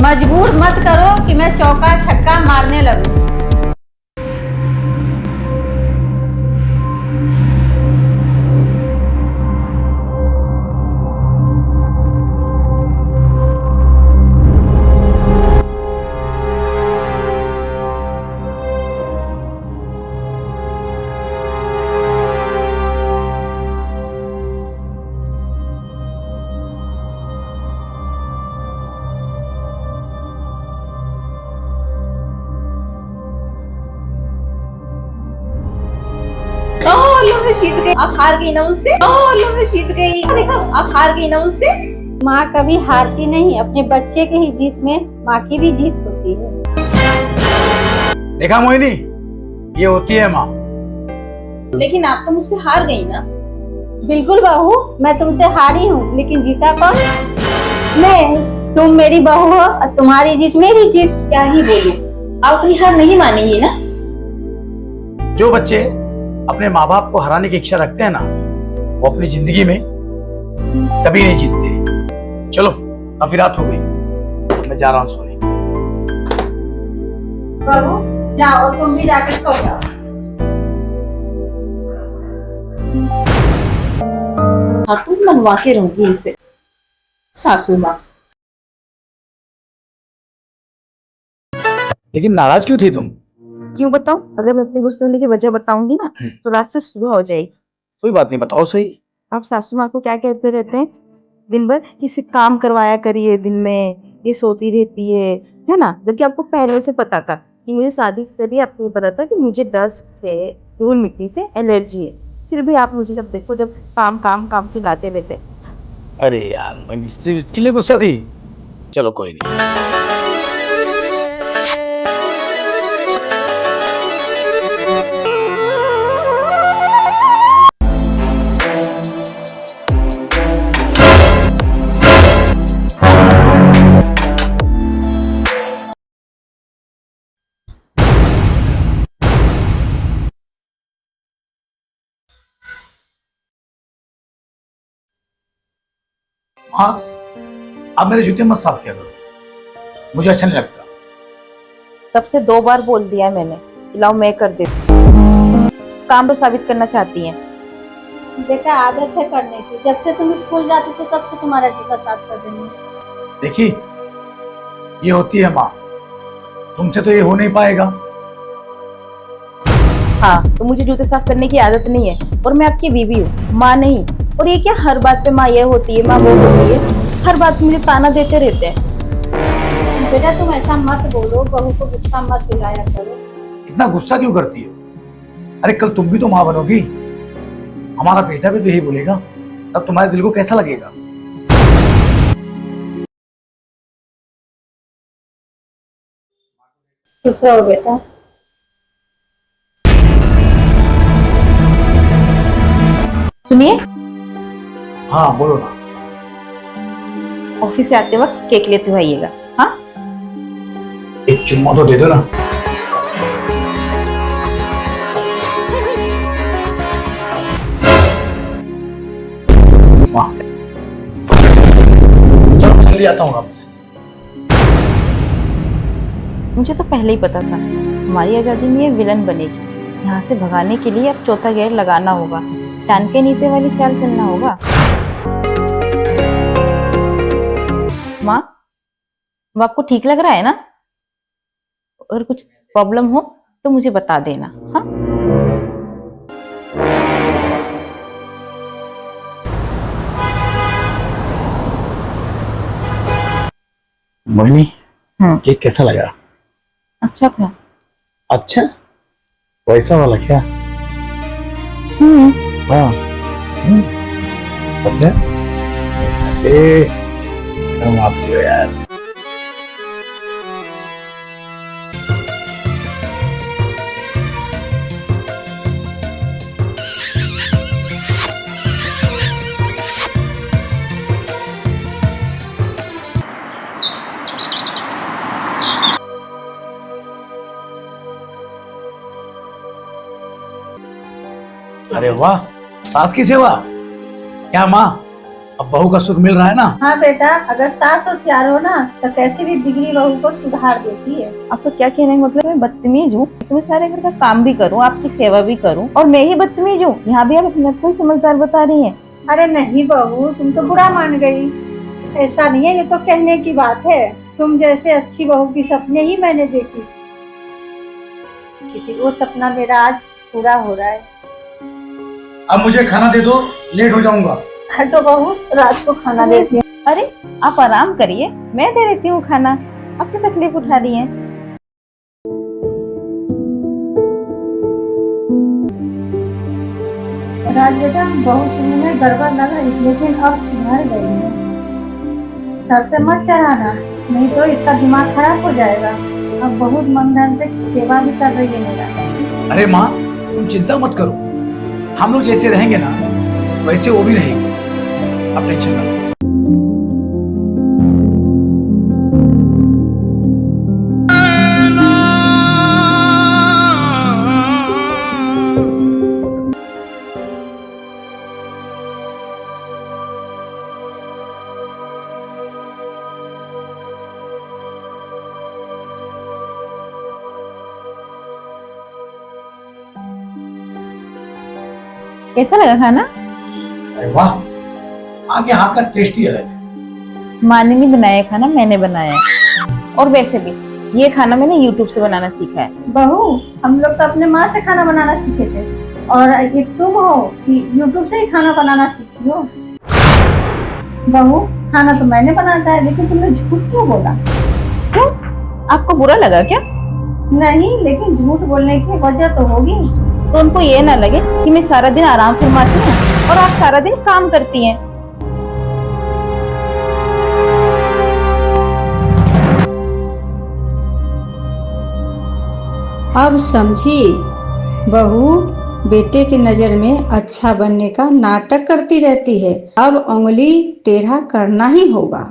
मजबूर मत करो कि मैं चौका छक्का मारने लगूं। लो मैं जीत गई। आप हार गई ना मुझसे। लो मैं जीत गई। देखो आप हार गई ना मुझसे। माँ कभी हारती नहीं, अपने बच्चे के ही जीत में माँ की भी जीत होती है। देखा मोहिनी, ये होती है माँ। लेकिन आप तो मुझसे हार गई ना। बिल्कुल बहू, मैं तुमसे हारी हूँ, लेकिन जीता कौन? मैं। तुम मेरी बहू हो और तुम्हारी जीत मेरी जीत। क्या ही बोलूं, आप अपनी हार नहीं मानेंगी ना। जो बच्चे अपने माँ बाप को हराने की इच्छा रखते हैं ना, वो अपनी जिंदगी में कभी नहीं जीतते। चलो काफी रात हो गई, मैं जा रहा हूँ सोने। बहू जाओ, और तुम भी जाके सो जाओ। हाँ तुम मनवा के रहूंगी इसे। सासू माँ। लेकिन नाराज क्यों थी तुम? क्यों बताऊं? अगर मैं अपने गुस्से होने की वजह बताऊंगी ना तो रात से सुबह हो जाएगी। कोई बात नहीं, बताओ सही। आप सासू माँ को क्या कहते रहते हैं दिन भर? किसी काम करवाया करिए दिन में, ये सोती रहती है ना? जबकि आपको पहले से पता था कि मुझे शादी से पहले आपको ये पता था कि मुझे डस्ट से, धूल मिट्टी से एलर्जी है। फिर भी आप मुझे जब देखो जब काम काम काम चिल्लाते रहते हैं। अरे यार, मैं इसके लिए गुस्सा थी। चलो कोई नहीं। हाँ, आप मेरे जूते मत साफ किया करो, मुझे अच्छा नहीं लगता। तब से 2 बार बोल दिया मैंने, लाओ मैं कर देती काम तो साबित करना चाहती हैं। बेटा आदत है करने की, जब से तुम स्कूल जाते थे तब से तुम्हारा जूता साफ कर रही हूँ। देखिए, ये होती है माँ, तुमसे तो ये हो नहीं पाएगा। हाँ तो मुझे जूते साफ करने की आदत नहीं है, और मैं आपकी बीवी हूँ, माँ नहीं। और ये क्या हर बात पे माँ ये होती है, माँ वो होती है, हर बात पे मुझे ताना देते रहते हैं। बेटा तुम ऐसा मत बोलो, बहू को गुस्सा मत दिलाया करो। इतना गुस्सा क्यों करती हो? अरे कल तुम भी तो माँ बनोगी, हमारा बेटा भी तो यही बोलेगा, तब तुम्हारे दिल को कैसा लगेगा? खुश रहो बेटा। सुनिए, हाँ बोलो ना। ऑफिस से आते वक्त केक लेते हुए आइएगा। हाँ एक चुम्मा तो दे दो ना। माँ, चलो जल्दी आता हूँ आपसे। मुझे तो पहले ही पता था हमारी आजादी में ये विलन बनेगी। यहाँ से भगाने के लिए अब चौथा गेयर लगाना होगा, चांद के नीचे वाली चाल चलना होगा। माँ, वो आपको ठीक लग रहा है ना? अगर कुछ प्रॉब्लम हो तो मुझे बता देना। हाँ मोहिनी, हम्म, केक कैसा लगा? अच्छा था। अच्छा, वैसा वाला क्या? हम्म। हाँ। हम्म, अच्छा। ए, शर्म आती हो यार। अरे वाह, सास की सेवा। क्या माँ, अब अब बहू का सुख मिल रहा है ना? हाँ बेटा, अगर सास होशियार हो ना तो कैसे भी बिगड़ी बहू को सुधार देती है। आपको क्या कहने का मतलब? मैं बदतमीज हूँ? मैं सारे घर का काम भी करूँ, आपकी सेवा भी करूँ, और मैं ही बदतमीज हूँ? यहाँ भी आप अपने को ही समझदार बता रही हैं। अरे नहीं बहू, तुम तो बुरा मान गई। ऐसा नहीं है, ये तो कहने की बात है। तुम जैसे अच्छी बहू की सपने ही मैंने देखी थी, वो सपना मेरा आज पूरा हो रहा है। अब मुझे खाना दे दो, लेट हो जाऊंगा। हटो बहू, रात को खाना देती हूँ। अरे आप आराम करिए, मैं दे देती हूँ खाना, आप क्या तकलीफ उठा रही हैं? राज बेटा, बहू शुरू में गड़बड़ लगा लेकिन अब सुधर गई है। सर पे मत चढ़ाना, नहीं तो इसका दिमाग खराब हो जाएगा। अब बहुत मन ध्यान से सेवा भी कर रही है मेरा। अरे माँ, तुम चिंता मत करो, हम लोग जैसे रहेंगे ना वैसे वो भी रहेगी। अब टेंशन मत लो। कैसा लगा खाना? अरे वाह, माँ के हाथ का टेस्ट ही अलग है। माँ ने नहीं बनाया खाना, मैंने बनाया है। और वैसे भी ये खाना मैंने YouTube से बनाना सीखा है। बहू, हम लोग तो अपने माँ से खाना बनाना सीखे थे, और ये तुम हो कि YouTube से ही खाना बनाना सीखी हो। बहू, खाना तो मैंने बनाता है, लेकिन तुमने झूठ क्यों बोला? क्यों? आपको बुरा लगा क्या? नहीं, लेकिन झूठ बोलने की वजह तो होगी। तो उनको ये ना लगे कि मैं सारा दिन आराम फरमाती हूँ और आप सारा दिन काम करती हैं। अब समझी, बहू बेटे की नजर में अच्छा बनने का नाटक करती रहती है। अब उंगली टेढ़ा करना ही होगा।